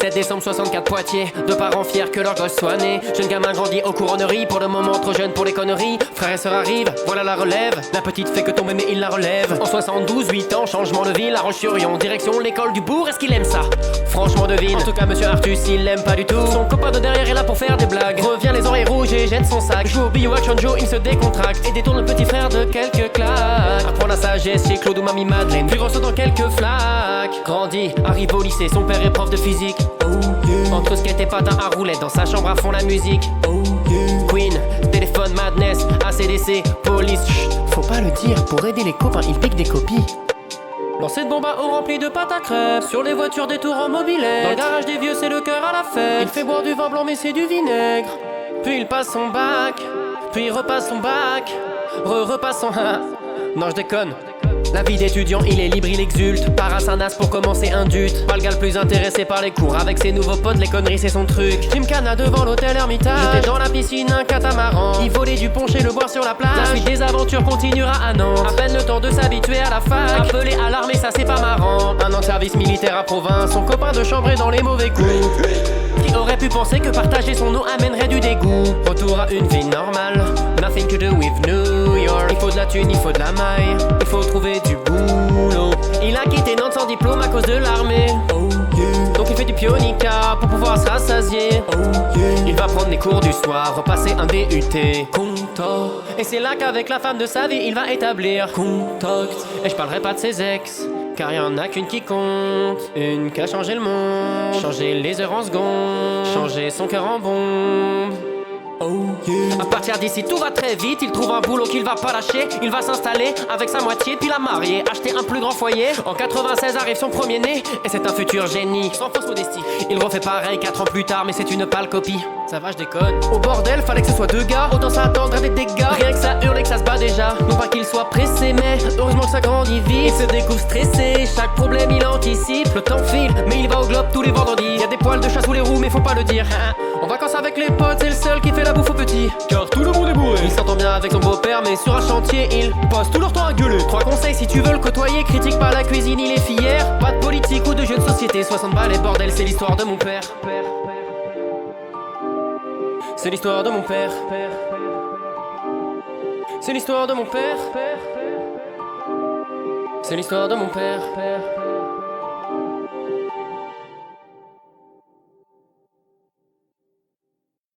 17 décembre 64 Poitiers. Deux parents fiers que leur gosse soit né. Jeune gamin grandit aux couronneries. Pour le moment trop jeune pour les conneries. Frère et sœur arrivent, voilà la relève. La petite fait que tomber mais il la relève. En 72, 8 ans, changement de ville. La Roche-sur-Yon, direction l'école du bourg. Est-ce qu'il aime ça? Franchement devine. En tout cas monsieur Artus il l'aime pas du tout. Son copain de derrière est là pour faire des blagues. Revient les oreilles rouges et jette son sac. Joue au bio action Joe, il se décontracte. Et détourne le petit frère de quelques claques. Apprend la sagesse chez Claude ou Mamie Madeleine. Puis reçoit dans quelques flaques. Grandit, arrive au lycée, son père est prof de physique. Entre skate et patin à roulette, dans sa chambre à fond la musique. Queen, téléphone madness, ACDC, police. Chut, faut pas le dire, pour aider les copains, il pique des copies. Lancer de bombe à eau remplie de pâte à crêpes. Sur les voitures des tours en mobilette. Dans le garage des vieux c'est le cœur à la fête. Il fait boire du vin blanc mais c'est du vinaigre. Puis il passe son bac. Puis il repasse son bac. Repasse son... Non je déconne. La vie d'étudiant, il est libre, il exulte. Part à Saint-Nas pour commencer un dut. Pas le gars le plus intéressé par les cours. Avec ses nouveaux potes, les conneries c'est son truc. Gymkhana devant l'hôtel Hermitage. J'étais dans la piscine, un catamaran. Il volait du punch et le boire sur la plage. La suite des aventures continuera à Nantes. À peine le temps de s'habituer à la fac. Appelé à l'armée, ça c'est pas marrant. Un an de service militaire à Provins. Son copain de chambre est dans les mauvais coups. Qui aurait pu penser que partager son eau amènerait du dégoût. Retour à une vie normale. Nothing to do with New York. Il faut de la thune, il faut de la maille. Il faut trouver du boulot. Il a quitté Nantes sans diplôme à cause de l'armée. Donc il fait du pionica pour pouvoir se rassasier. Il va prendre des cours du soir, repasser un DUT. Contact. Et c'est là qu'avec la femme de sa vie il va établir contact. Et je parlerai pas de ses ex, car y'en a qu'une qui compte. Une qui a changé le monde. Changer les heures en secondes. Changer son cœur en bombe. À partir d'ici tout va très vite. Il trouve un boulot qu'il va pas lâcher. Il va s'installer avec sa moitié puis la marier. Acheter un plus grand foyer. En 96 arrive son premier né. Et c'est un futur génie, sans fausse modestie. Il refait pareil 4 ans plus tard. Mais c'est une pâle copie. Ça va je déconne. Au bordel fallait que ce soit deux gars. Autant s'attendre à des dégâts. Rien que ça hurle et que ça se bat déjà. Non pas qu'il soit pressé mais heureusement que ça grandit vite. Il se découvre stressé. Chaque problème il anticipe. Le temps file mais il va au globe tous les vendredis. Y'a des poils de chat sous les roues mais faut pas le dire. En vacances avec les potes c'est le seul qui fait la bouffe aux petits. Car tout le monde est bourré. Il s'entend bien avec son beau-père mais sur un chantier ils passent tout leur temps à gueuler. 3 conseils si tu veux le côtoyer. Critique pas la cuisine il est fier. Pas de politique ou de jeux de société. 60 balles et bordel c'est l'histoire de mon père. C'est l'histoire de mon père. C'est l'histoire de mon père. C'est l'histoire de mon père.